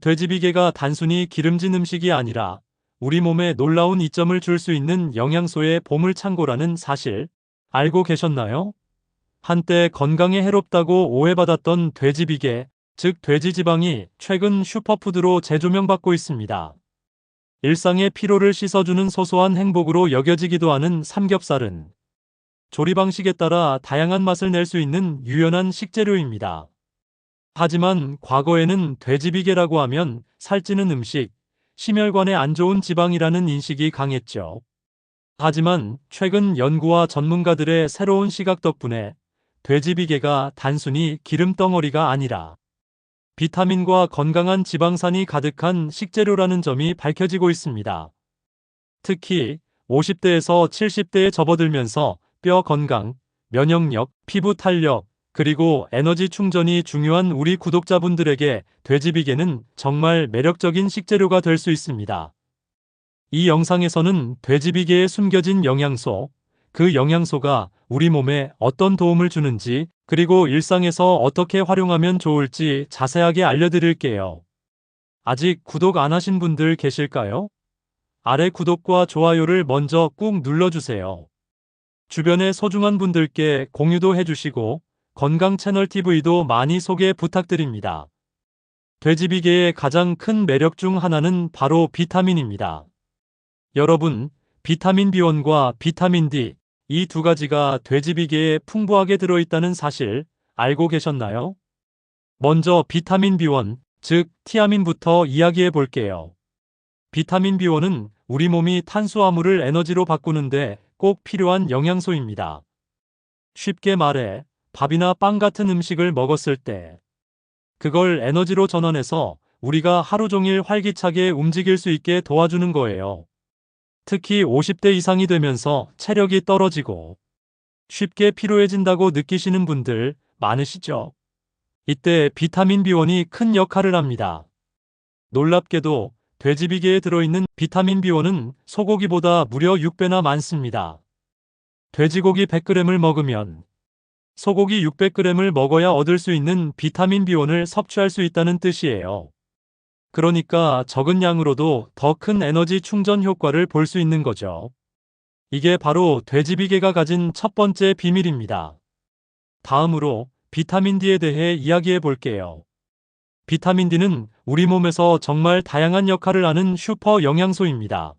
돼지비계가 단순히 기름진 음식이 아니라 우리 몸에 놀라운 이점을 줄 수 있는 영양소의 보물창고라는 사실 알고 계셨나요? 한때 건강에 해롭다고 오해받았던 돼지비계, 즉 돼지지방이 최근 슈퍼푸드로 재조명받고 있습니다. 일상의 피로를 씻어주는 소소한 행복으로 여겨지기도 하는 삼겹살은 조리 방식에 따라 다양한 맛을 낼 수 있는 유연한 식재료입니다. 하지만 과거에는 돼지비계라고 하면 살찌는 음식, 심혈관에 안 좋은 지방이라는 인식이 강했죠. 하지만 최근 연구와 전문가들의 새로운 시각 덕분에 돼지비계가 단순히 기름덩어리가 아니라 비타민과 건강한 지방산이 가득한 식재료라는 점이 밝혀지고 있습니다. 특히 50대에서 70대에 접어들면서 뼈 건강, 면역력, 피부 탄력, 그리고 에너지 충전이 중요한 우리 구독자분들에게 돼지비계는 정말 매력적인 식재료가 될 수 있습니다. 이 영상에서는 돼지비계에 숨겨진 영양소, 그 영양소가 우리 몸에 어떤 도움을 주는지, 그리고 일상에서 어떻게 활용하면 좋을지 자세하게 알려드릴게요. 아직 구독 안 하신 분들 계실까요? 아래 구독과 좋아요를 먼저 꾹 눌러주세요. 주변의 소중한 분들께 공유도 해주시고 건강 채널 TV도 많이 소개 부탁드립니다. 돼지비계의 가장 큰 매력 중 하나는 바로 비타민입니다. 여러분, 비타민 B1과 비타민 D, 이 두 가지가 돼지비계에 풍부하게 들어있다는 사실 알고 계셨나요? 먼저 비타민 B1, 즉 티아민부터 이야기해 볼게요. 비타민 B1은 우리 몸이 탄수화물을 에너지로 바꾸는데 꼭 필요한 영양소입니다. 쉽게 말해 밥이나 빵 같은 음식을 먹었을 때 그걸 에너지로 전환해서 우리가 하루 종일 활기차게 움직일 수 있게 도와주는 거예요. 특히 50대 이상이 되면서 체력이 떨어지고 쉽게 피로해진다고 느끼시는 분들 많으시죠? 이때 비타민 B1이 큰 역할을 합니다. 놀랍게도 돼지비계에 들어있는 비타민 B1은 소고기보다 무려 6배나 많습니다. 돼지고기 100g을 먹으면 소고기 600g을 먹어야 얻을 수 있는 비타민 B1을 섭취할 수 있다는 뜻이에요. 그러니까 적은 양으로도 더 큰 에너지 충전 효과를 볼 수 있는 거죠. 이게 바로 돼지비계가 가진 첫 번째 비밀입니다. 다음으로 비타민 D에 대해 이야기해 볼게요. 비타민 D는 우리 몸에서 정말 다양한 역할을 하는 슈퍼 영양소입니다.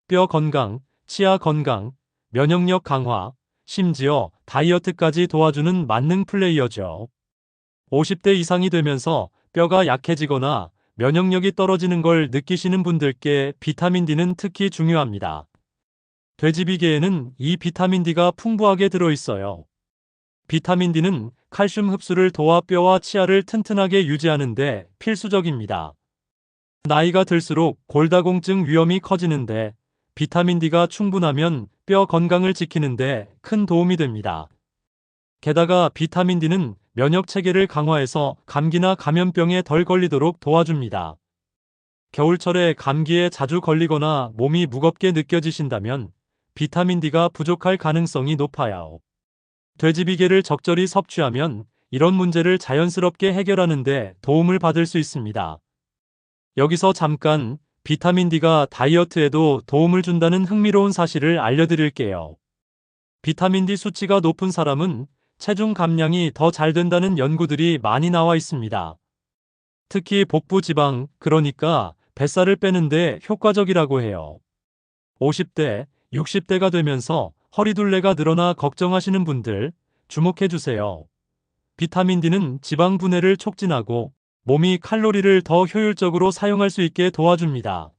뼈 건강, 치아 건강, 면역력 강화, 심지어 다이어트까지 도와주는 만능 플레이어죠. 50대 이상이 되면서 뼈가 약해지거나 면역력이 떨어지는 걸 느끼시는 분들께 비타민 D는 특히 중요합니다. 돼지비계에는 이 비타민 D가 풍부하게 들어있어요. 비타민 D는 칼슘 흡수를 도와 뼈와 치아를 튼튼하게 유지하는데 필수적입니다. 나이가 들수록 골다공증 위험이 커지는데 비타민 D가 충분하면 뼈 건강을 지키는데 큰 도움이 됩니다. 게다가 비타민 D는 면역 체계를 강화해서 감기나 감염병에 덜 걸리도록 도와줍니다. 겨울철에 감기에 자주 걸리거나 몸이 무겁게 느껴지신다면 비타민 D가 부족할 가능성이 높아요. 돼지비계를 적절히 섭취하면 이런 문제를 자연스럽게 해결하는 데 도움을 받을 수 있습니다. 여기서 잠깐 비타민 D가 다이어트에도 도움을 준다는 흥미로운 사실을 알려드릴게요. 비타민 D 수치가 높은 사람은 체중 감량이 더 잘 된다는 연구들이 많이 나와 있습니다. 특히 복부 지방, 그러니까 뱃살을 빼는데 효과적이라고 해요. 50대, 60대가 되면서 허리둘레가 늘어나 걱정하시는 분들 주목해주세요. 비타민 D는 지방 분해를 촉진하고 몸이 칼로리를 더 효율적으로 사용할 수 있게 도와줍니다.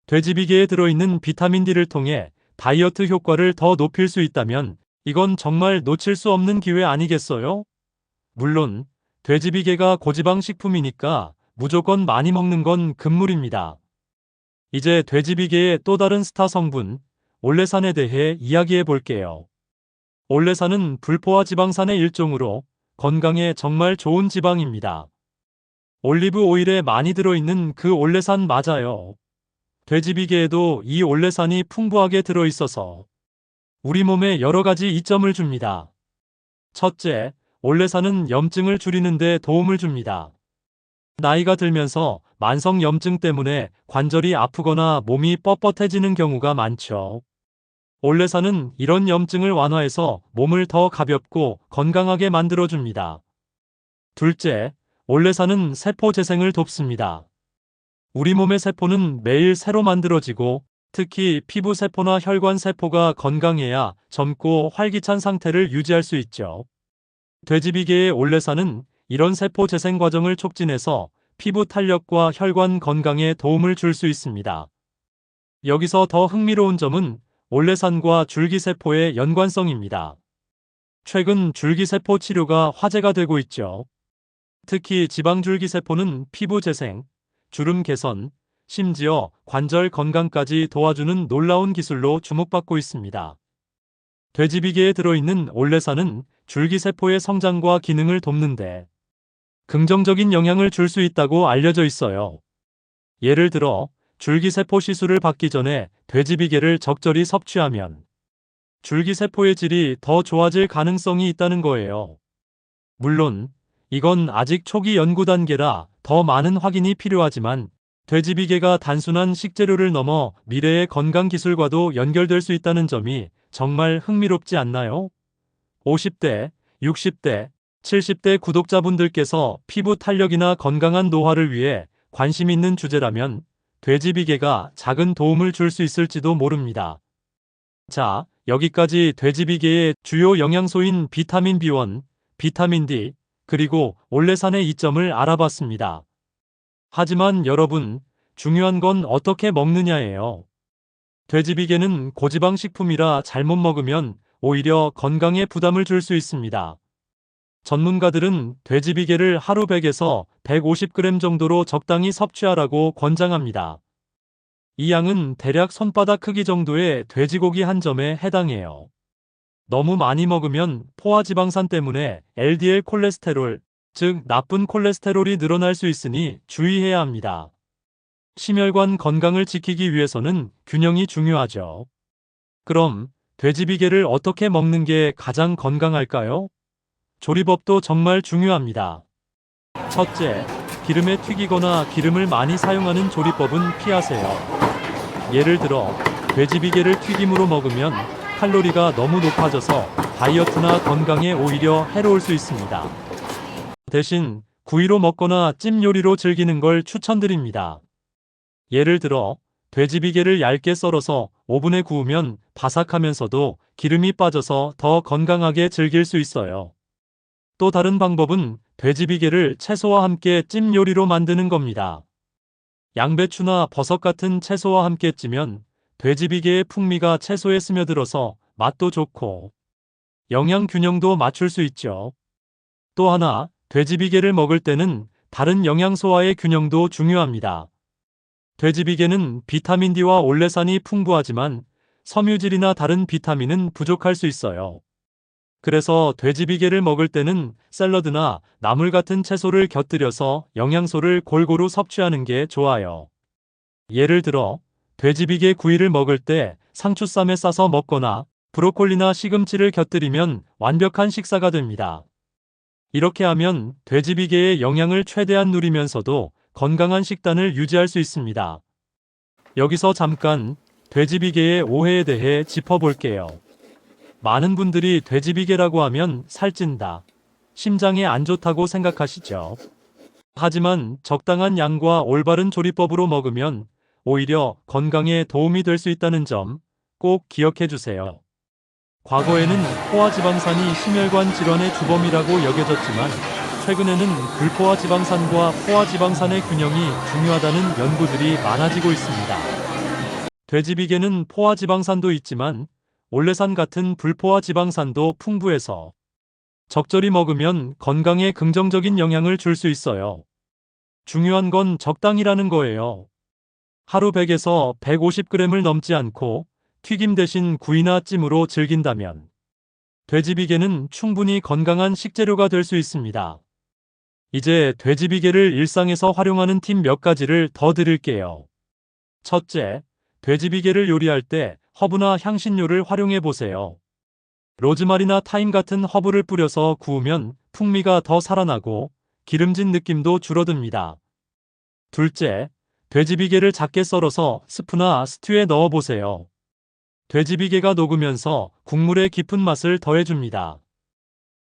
돼지비계에 들어있는 비타민 D를 통해 다이어트 효과를 더 높일 수 있다면 이건 정말 놓칠 수 없는 기회 아니겠어요? 물론 돼지비계가 고지방 식품이니까 무조건 많이 먹는 건 금물입니다. 이제 돼지비계의 또 다른 스타 성분, 올레산에 대해 이야기해 볼게요. 올레산은 불포화 지방산의 일종으로 건강에 정말 좋은 지방입니다. 올리브 오일에 많이 들어있는 그 올레산 맞아요. 돼지비계에도 이 올레산이 풍부하게 들어있어서 우리 몸에 여러 가지 이점을 줍니다. 첫째, 올레산은 염증을 줄이는 데 도움을 줍니다. 나이가 들면서 만성 염증 때문에 관절이 아프거나 몸이 뻣뻣해지는 경우가 많죠. 올레사는 이런 염증을 완화해서 몸을 더 가볍고 건강하게 만들어줍니다. 둘째, 올레사는 세포 재생을 돕습니다. 우리 몸의 세포는 매일 새로 만들어지고 특히 피부 세포나 혈관 세포가 건강해야 젊고 활기찬 상태를 유지할 수 있죠. 돼지비계의 올레사는 이런 세포 재생 과정을 촉진해서 피부 탄력과 혈관 건강에 도움을 줄 수 있습니다. 여기서 더 흥미로운 점은 올레산과 줄기세포의 연관성입니다. 최근 줄기세포 치료가 화제가 되고 있죠. 특히 지방줄기세포는 피부 재생, 주름 개선, 심지어 관절 건강까지 도와주는 놀라운 기술로 주목받고 있습니다. 돼지비계에 들어있는 올레산은 줄기세포의 성장과 기능을 돕는데 긍정적인 영향을 줄 수 있다고 알려져 있어요. 예를 들어 줄기세포 시술을 받기 전에 돼지비계를 적절히 섭취하면 줄기세포의 질이 더 좋아질 가능성이 있다는 거예요. 물론 이건 아직 초기 연구 단계라 더 많은 확인이 필요하지만 돼지비계가 단순한 식재료를 넘어 미래의 건강 기술과도 연결될 수 있다는 점이 정말 흥미롭지 않나요? 50대, 60대, 70대 구독자분들께서 피부 탄력이나 건강한 노화를 위해 관심 있는 주제라면 돼지비계가 작은 도움을 줄 수 있을지도 모릅니다. 자, 여기까지 돼지비계의 주요 영양소인 비타민 B1, 비타민 D, 그리고 올레산의 이점을 알아봤습니다. 하지만 여러분, 중요한 건 어떻게 먹느냐예요. 돼지비계는 고지방 식품이라 잘못 먹으면 오히려 건강에 부담을 줄 수 있습니다. 전문가들은 돼지비계를 하루 100에서 150g 정도로 적당히 섭취하라고 권장합니다. 이 양은 대략 손바닥 크기 정도의 돼지고기 한 점에 해당해요. 너무 많이 먹으면 포화지방산 때문에 LDL 콜레스테롤, 즉 나쁜 콜레스테롤이 늘어날 수 있으니 주의해야 합니다. 심혈관 건강을 지키기 위해서는 균형이 중요하죠. 그럼 돼지비계를 어떻게 먹는 게 가장 건강할까요? 조리법도 정말 중요합니다. 첫째, 기름에 튀기거나 기름을 많이 사용하는 조리법은 피하세요. 예를 들어 돼지비계를 튀김으로 먹으면 칼로리가 너무 높아져서 다이어트나 건강에 오히려 해로울 수 있습니다. 대신 구이로 먹거나 찜 요리로 즐기는 걸 추천드립니다. 예를 들어 돼지비계를 얇게 썰어서 오븐에 구우면 바삭하면서도 기름이 빠져서 더 건강하게 즐길 수 있어요. 또 다른 방법은 돼지비계를 채소와 함께 찜 요리로 만드는 겁니다. 양배추나 버섯 같은 채소와 함께 찌면 돼지비계의 풍미가 채소에 스며들어서 맛도 좋고 영양 균형도 맞출 수 있죠. 또 하나, 돼지비계를 먹을 때는 다른 영양소와의 균형도 중요합니다. 돼지비계는 비타민 D와 올레산이 풍부하지만 섬유질이나 다른 비타민은 부족할 수 있어요. 그래서 돼지비계를 먹을 때는 샐러드나 나물 같은 채소를 곁들여서 영양소를 골고루 섭취하는 게 좋아요. 예를 들어 돼지비계 구이를 먹을 때 상추쌈에 싸서 먹거나 브로콜리나 시금치를 곁들이면 완벽한 식사가 됩니다. 이렇게 하면 돼지비계의 영양을 최대한 누리면서도 건강한 식단을 유지할 수 있습니다. 여기서 잠깐 돼지비계의 오해에 대해 짚어볼게요. 많은 분들이 돼지비계라고 하면 살찐다, 심장에 안 좋다고 생각하시죠. 하지만 적당한 양과 올바른 조리법으로 먹으면 오히려 건강에 도움이 될 수 있다는 점 꼭 기억해 주세요. 과거에는 포화지방산이 심혈관 질환의 주범이라고 여겨졌지만 최근에는 불포화지방산과 포화지방산의 균형이 중요하다는 연구들이 많아지고 있습니다. 돼지비계는 포화지방산도 있지만 올레산 같은 불포화지방산도 풍부해서 적절히 먹으면 건강에 긍정적인 영향을 줄 수 있어요. 중요한 건 적당이라는 거예요. 하루 100에서 150g을 넘지 않고 튀김 대신 구이나 찜으로 즐긴다면 돼지비계는 충분히 건강한 식재료가 될 수 있습니다. 이제 돼지비계를 일상에서 활용하는 팁 몇 가지를 더 드릴게요. 첫째, 돼지비계를 요리할 때 허브나 향신료를 활용해 보세요. 로즈마리나 타임 같은 허브를 뿌려서 구우면 풍미가 더 살아나고 기름진 느낌도 줄어듭니다. 둘째, 돼지비계를 작게 썰어서 스프나 스튜에 넣어보세요. 돼지비계가 녹으면서 국물의 깊은 맛을 더해줍니다.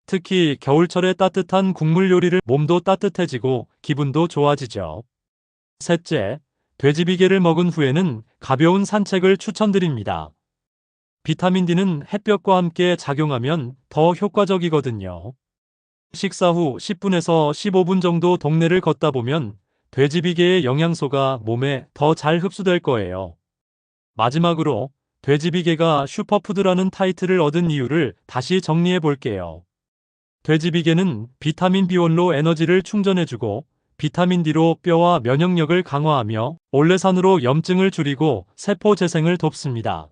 특히 겨울철에 따뜻한 국물 요리를 몸도 따뜻해지고 기분도 좋아지죠. 셋째, 돼지비계를 먹은 후에는 가벼운 산책을 추천드립니다. 비타민 D는 햇볕과 함께 작용하면 더 효과적이거든요. 식사 후 10분에서 15분 정도 동네를 걷다 보면 돼지비계의 영양소가 몸에 더 잘 흡수될 거예요. 마지막으로 돼지비계가 슈퍼푸드라는 타이틀을 얻은 이유를 다시 정리해 볼게요. 돼지비계는 비타민 B1로 에너지를 충전해주고 비타민 D로 뼈와 면역력을 강화하며 올레산으로 염증을 줄이고 세포 재생을 돕습니다.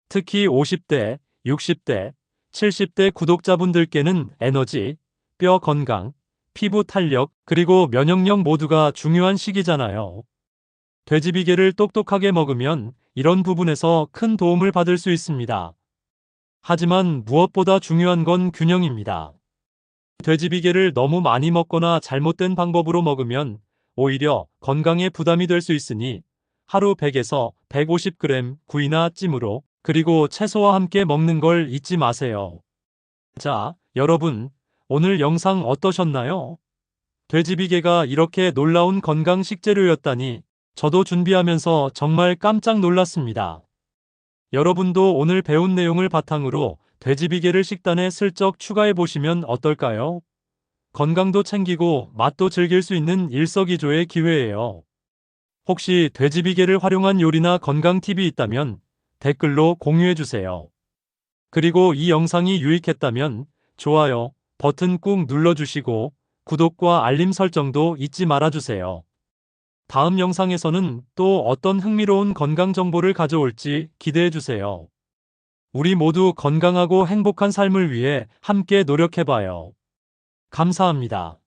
특히 50대, 60대, 70대 구독자분들께는 에너지, 뼈 건강, 피부 탄력, 그리고 면역력 모두가 중요한 시기잖아요. 돼지비계를 똑똑하게 먹으면 이런 부분에서 큰 도움을 받을 수 있습니다. 하지만 무엇보다 중요한 건 균형입니다. 돼지비계를 너무 많이 먹거나 잘못된 방법으로 먹으면 오히려 건강에 부담이 될 수 있으니 하루 100에서 150g 구이나 찜으로 그리고 채소와 함께 먹는 걸 잊지 마세요. 자, 여러분, 오늘 영상 어떠셨나요? 돼지비계가 이렇게 놀라운 건강 식재료였다니 저도 준비하면서 정말 깜짝 놀랐습니다. 여러분도 오늘 배운 내용을 바탕으로 돼지비계를 식단에 슬쩍 추가해 보시면 어떨까요? 건강도 챙기고 맛도 즐길 수 있는 일석이조의 기회예요. 혹시 돼지비계를 활용한 요리나 건강 팁이 있다면 댓글로 공유해 주세요. 그리고 이 영상이 유익했다면 좋아요 버튼 꾹 눌러주시고 구독과 알림 설정도 잊지 말아주세요. 다음 영상에서는 또 어떤 흥미로운 건강 정보를 가져올지 기대해 주세요. 우리 모두 건강하고 행복한 삶을 위해 함께 노력해봐요. 감사합니다.